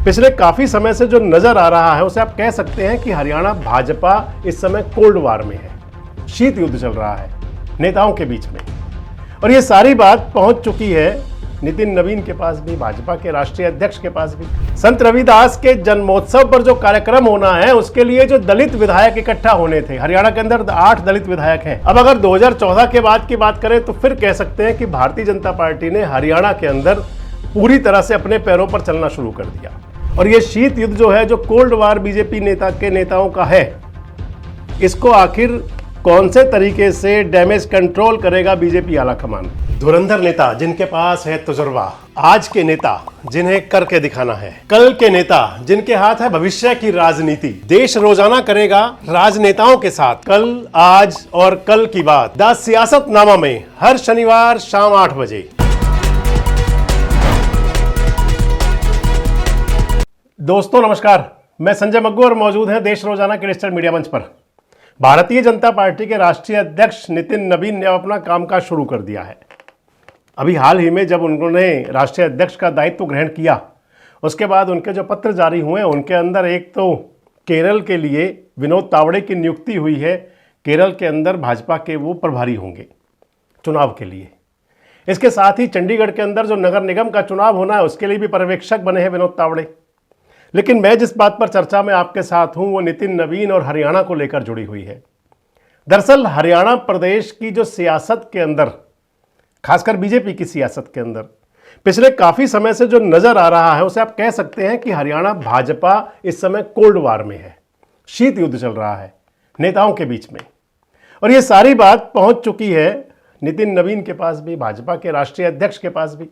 पिछले काफी समय से जो नजर आ रहा है उसे आप कह सकते हैं कि हरियाणा भाजपा इस समय कोल्ड वार में है। शीत युद्ध चल रहा है नेताओं के बीच में, और ये सारी बात पहुंच चुकी है नितिन नवीन के पास भी, भाजपा के राष्ट्रीय अध्यक्ष के पास भी। संत रविदास के जन्मोत्सव पर जो कार्यक्रम होना है उसके लिए जो दलित विधायक इकट्ठा होने थे, हरियाणा के अंदर 8 दलित विधायक हैं। अब अगर 2014 के बाद की बात करें तो फिर कह सकते हैं कि भारतीय जनता पार्टी ने हरियाणा के अंदर पूरी तरह से अपने पैरों पर चलना शुरू कर दिया। और ये शीत युद्ध जो है, जो कोल्ड वार बीजेपी नेताओं का है, इसको आखिर कौन से तरीके से डैमेज कंट्रोल करेगा बीजेपी आलाकमान। धुरंधर नेता जिनके पास है तजुर्बा, आज के नेता जिन्हें करके दिखाना है, कल के नेता जिनके हाथ है भविष्य की राजनीति। देश रोजाना करेगा राजनेताओं के साथ कल, आज और कल की बात। द सियासतनामा में हर शनिवार शाम 8 बजे। दोस्तों नमस्कार, मैं संजय मग्गू और मौजूद हैं देश रोजाना के डिजिटल मीडिया मंच पर। भारतीय जनता पार्टी के राष्ट्रीय अध्यक्ष नितिन नवीन ने अपना कामकाज शुरू कर दिया है। अभी हाल ही में जब उन्होंने राष्ट्रीय अध्यक्ष का दायित्व ग्रहण किया, उसके बाद उनके जो पत्र जारी हुए उनके अंदर एक तो केरल के लिए विनोद तावड़े की नियुक्ति हुई है। केरल के अंदर भाजपा के वो प्रभारी होंगे चुनाव के लिए। इसके साथ ही चंडीगढ़ के अंदर जो नगर निगम का चुनाव होना है उसके लिए भी पर्यवेक्षक बने हैं विनोद तावड़े। लेकिन मैं जिस बात पर चर्चा में आपके साथ हूं वो नितिन नवीन और हरियाणा को लेकर जुड़ी हुई है। दरअसल हरियाणा प्रदेश की जो सियासत के अंदर, खासकर बीजेपी की सियासत के अंदर पिछले काफी समय से जो नजर आ रहा है उसे आप कह सकते हैं कि हरियाणा भाजपा इस समय कोल्ड वार में है। शीत युद्ध चल रहा है नेताओं के बीच में, और ये सारी बात पहुंच चुकी है नितिन नवीन के पास भी, भाजपा के राष्ट्रीय अध्यक्ष के पास भी।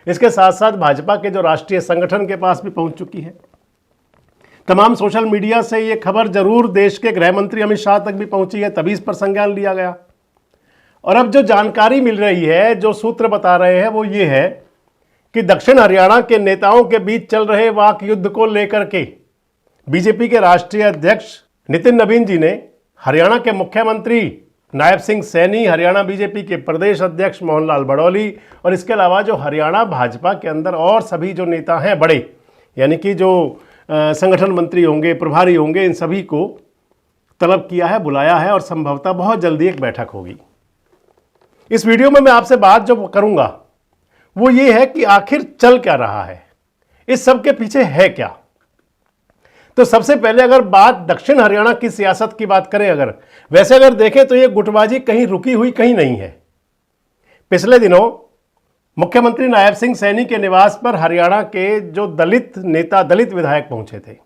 इसके साथ साथ भाजपा के जो राष्ट्रीय संगठन के पास भी पहुंच चुकी है। तमाम सोशल मीडिया से ये खबर जरूर देश के गृह मंत्री अमित शाह तक भी पहुंची है, तभी इस पर संज्ञान लिया गया। और अब जो जानकारी मिल रही है, जो सूत्र बता रहे हैं वो ये है कि दक्षिण हरियाणा के नेताओं के बीच चल रहे वाक युद्ध को लेकर के बीजेपी के राष्ट्रीय अध्यक्ष नितिन नवीन जी ने हरियाणा के मुख्यमंत्री नायब सिंह सैनी, हरियाणा बीजेपी के प्रदेश अध्यक्ष मोहन लाल बड़ौली और इसके अलावा जो हरियाणा भाजपा के अंदर और सभी जो नेता हैं बड़े, यानी कि जो संगठन मंत्री होंगे, प्रभारी होंगे, इन सभी को तलब किया है, बुलाया है और संभवतः बहुत जल्दी एक बैठक होगी। इस वीडियो में मैं आपसे बात जो करूंगा वो ये है कि आखिर चल क्या रहा है, इस सब के पीछे है क्या। तो सबसे पहले अगर बात दक्षिण हरियाणा की सियासत की बात करें, अगर देखें तो ये गुटबाजी कहीं रुकी हुई कहीं नहीं है। पिछले दिनों मुख्यमंत्री नायब सिंह सैनी के निवास पर हरियाणा के जो दलित नेता, दलित विधायक पहुंचे थे।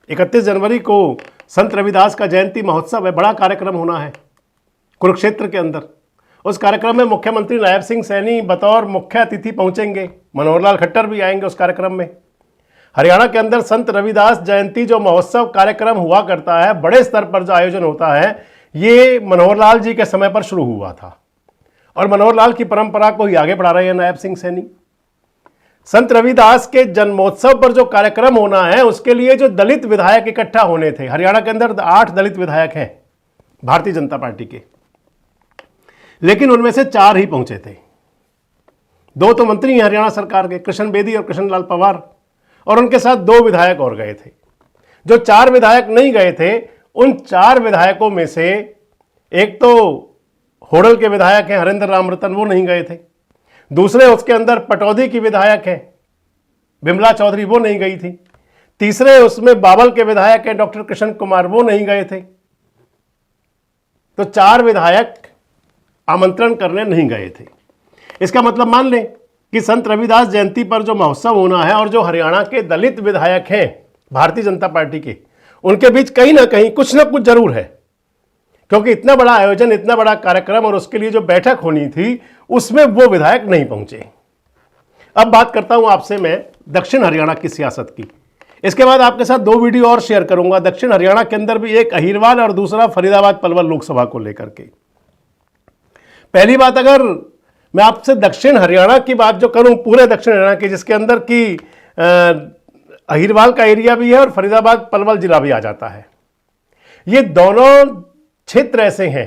31 जनवरी को संत रविदास का जयंती महोत्सव है, बड़ा कार्यक्रम होना है कुरुक्षेत्र के अंदर। उस कार्यक्रम में मुख्यमंत्री नायब सिंह सैनी बतौर मुख्य अतिथि पहुंचेंगे, मनोहर लाल खट्टर भी आएंगे उस कार्यक्रम में। हरियाणा के अंदर संत रविदास जयंती जो महोत्सव कार्यक्रम हुआ करता है, बड़े स्तर पर जो आयोजन होता है, ये मनोहर लाल जी के समय पर शुरू हुआ था और मनोहर लाल की परंपरा को ही आगे बढ़ा रहे हैं नायब सिंह सैनी। संत रविदास के जन्मोत्सव पर जो कार्यक्रम होना है उसके लिए जो दलित विधायक इकट्ठा होने थे, हरियाणा के अंदर 8 दलित विधायक हैं भारतीय जनता पार्टी के, लेकिन उनमें से 4 ही पहुंचे थे। 2 तो मंत्री हैं हरियाणा सरकार के, कृष्ण बेदी और कृष्ण लाल पंवार, और उनके साथ 2 विधायक और गए थे। जो 4 विधायक नहीं गए थे, उन 4 विधायकों में से एक तो होडल के विधायक हैं हरेंद्र राम रतन, वो नहीं गए थे। दूसरे उसके अंदर पटौदी की विधायक हैं बिमला चौधरी, वो नहीं गई थी। तीसरे उसमें बाबल के विधायक हैं डॉक्टर कृष्ण कुमार, वो नहीं गए थे। तो 4 विधायक आमंत्रण करने नहीं गए थे। इसका मतलब मान लें कि संत रविदास जयंती पर जो महोत्सव होना है और जो हरियाणा के दलित विधायक हैं भारतीय जनता पार्टी के, उनके बीच कहीं ना कहीं कुछ ना कुछ जरूर है, क्योंकि इतना बड़ा आयोजन, इतना बड़ा कार्यक्रम और उसके लिए जो बैठक होनी थी उसमें वो विधायक नहीं पहुंचे। अब बात करता हूं आपसे मैं दक्षिण हरियाणा की सियासत की। इसके बाद आपके साथ 2 वीडियो और शेयर करूंगा दक्षिण हरियाणा के अंदर भी, एक अहीरवाल और दूसरा फरीदाबाद पलवल लोकसभा को लेकर के। पहली बात, अगर मैं आपसे दक्षिण हरियाणा की बात जो करूं, पूरे दक्षिण हरियाणा की, जिसके अंदर की अहीरवाल का एरिया भी है और फरीदाबाद पलवल जिला भी आ जाता है, ये दोनों क्षेत्र ऐसे हैं,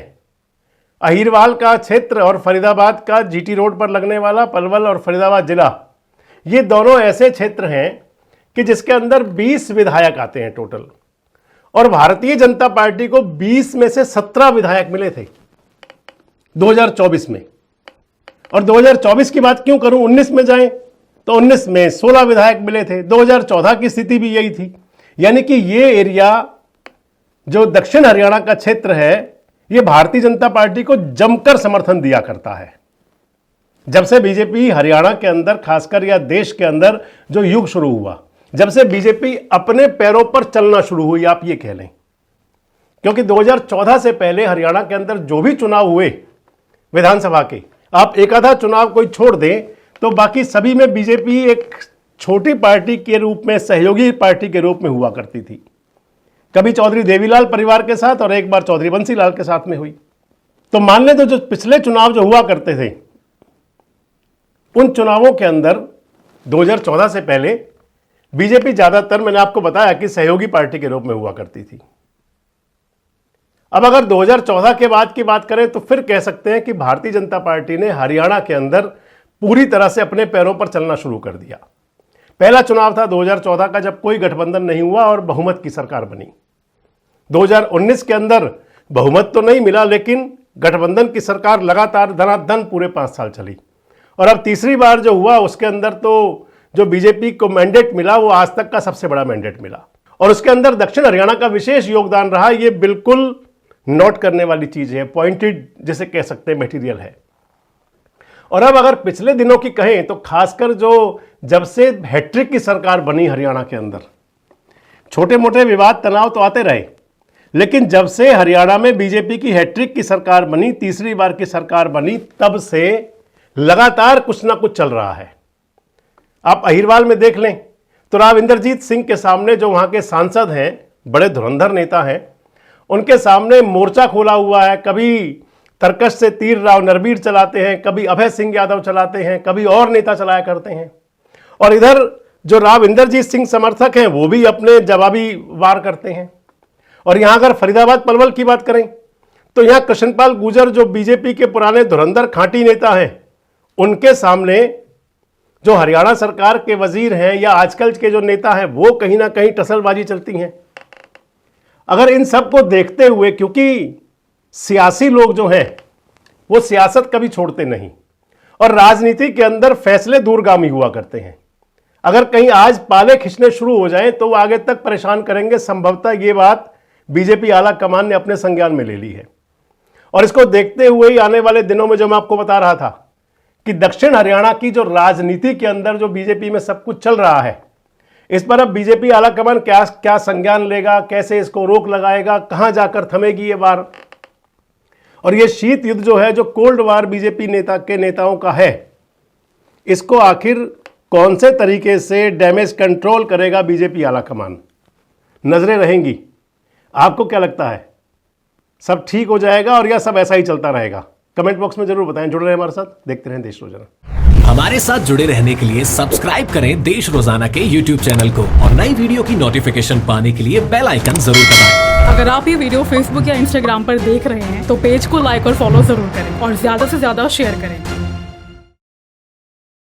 अहीरवाल का क्षेत्र और फरीदाबाद का जीटी रोड पर लगने वाला पलवल और फरीदाबाद जिला, ये दोनों ऐसे क्षेत्र हैं कि जिसके अंदर 20 विधायक आते हैं टोटल, और भारतीय जनता पार्टी को 20 में से 17 विधायक मिले थे 2024 में। और 2024 की बात क्यों करूं, 19 में जाएं तो 19 में 16 विधायक मिले थे। 2014 की स्थिति भी यही थी। यानी कि ये एरिया जो दक्षिण हरियाणा का क्षेत्र है, ये भारतीय जनता पार्टी को जमकर समर्थन दिया करता है। जब से बीजेपी हरियाणा के अंदर, खासकर या देश के अंदर जो युग शुरू हुआ, जब से बीजेपी अपने पैरों पर चलना शुरू हुई, आप ये कह लें, क्योंकि 2014 से पहले हरियाणा के अंदर जो भी चुनाव हुए विधानसभा के, आप एक आधा चुनाव कोई छोड़ दें तो बाकी सभी में बीजेपी एक छोटी पार्टी के रूप में, सहयोगी पार्टी के रूप में हुआ करती थी। कभी चौधरी देवीलाल परिवार के साथ और एक बार चौधरी बंसीलाल के साथ में हुई। तो मान लें तो जो पिछले चुनाव जो हुआ करते थे, उन चुनावों के अंदर 2014 से पहले बीजेपी ज्यादातर, मैंने आपको बताया कि सहयोगी पार्टी के रूप में हुआ करती थी। अब अगर 2014 के बाद की बात करें तो फिर कह सकते हैं कि भारतीय जनता पार्टी ने हरियाणा के अंदर पूरी तरह से अपने पैरों पर चलना शुरू कर दिया। पहला चुनाव था 2014 का, जब कोई गठबंधन नहीं हुआ और बहुमत की सरकार बनी। 2019 के अंदर बहुमत तो नहीं मिला, लेकिन गठबंधन की सरकार लगातार धनाधन पूरे 5 साल चली। और अब तीसरी बार जो हुआ उसके अंदर तो जो बीजेपी को मैंडेट मिला वो आज तक का सबसे बड़ा मैंडेट मिला, और उसके अंदर दक्षिण हरियाणा का विशेष योगदान रहा। ये बिल्कुल नोट करने वाली चीज है, पॉइंटेड जिसे कह सकते हैं मटेरियल है। और अब अगर पिछले दिनों की कहें तो खासकर जो जब से हैट्रिक की सरकार बनी हरियाणा के अंदर, छोटे मोटे विवाद तनाव तो आते रहे, लेकिन जब से हरियाणा में बीजेपी की हैट्रिक की सरकार बनी, तीसरी बार की सरकार बनी, तब से लगातार कुछ ना कुछ चल रहा है। आप अहिरवाल में देख लें तो राव इंद्रजीत सिंह के सामने, जो वहां के सांसद हैं, बड़े धुरंधर नेता हैं, उनके सामने मोर्चा खोला हुआ है। कभी तरकश से तीर राव नरबीर चलाते हैं, कभी अभय सिंह यादव चलाते हैं, कभी और नेता चलाया करते हैं। और इधर जो राव इंद्रजीत सिंह समर्थक हैं वो भी अपने जवाबी वार करते हैं। और यहां अगर फरीदाबाद पलवल की बात करें तो यहां कृष्णपाल गुर्जर, जो बीजेपी के पुराने धुरंधर खांटी नेता हैं, उनके सामने जो हरियाणा सरकार के वजीर हैं या आजकल के जो नेता हैं, वो कहीं ना कहीं टसलबाजी चलती हैं। अगर इन सब को देखते हुए, क्योंकि सियासी लोग जो हैं वो सियासत कभी छोड़ते नहीं, और राजनीति के अंदर फैसले दूरगामी हुआ करते हैं। अगर कहीं आज पाले खिंचने शुरू हो जाएं तो वो आगे तक परेशान करेंगे। संभवतः ये बात बीजेपी आला कमान ने अपने संज्ञान में ले ली है। और इसको देखते हुए ही आने वाले दिनों में, जो मैं आपको बता रहा था कि दक्षिण हरियाणा की जो राजनीति के अंदर जो बीजेपी में सब कुछ चल रहा है, इस पर अब बीजेपी आला कमान क्या संज्ञान लेगा, कैसे इसको रोक लगाएगा, कहां जाकर थमेगी ये वार। और ये शीत युद्ध जो है, जो कोल्ड वार बीजेपी नेताओं का है, इसको आखिर कौन से तरीके से डैमेज कंट्रोल करेगा बीजेपी आला कमान, नजरें रहेंगी। आपको क्या लगता है, सब ठीक हो जाएगा और या सब ऐसा ही चलता रहेगा? कमेंट बॉक्स में जरूर बताएं। जुड़े रहें हमारे साथ, देखते रहें देश रोजाना। हमारे साथ जुड़े रहने के लिए सब्सक्राइब करें देश रोजाना के YouTube चैनल को, और नई वीडियो की नोटिफिकेशन पाने के लिए बेल आइकन जरूर दबाएं। अगर आप ये वीडियो Facebook या Instagram पर देख रहे हैं तो पेज को लाइक और फॉलो जरूर करें और ज्यादा से ज्यादा शेयर करें।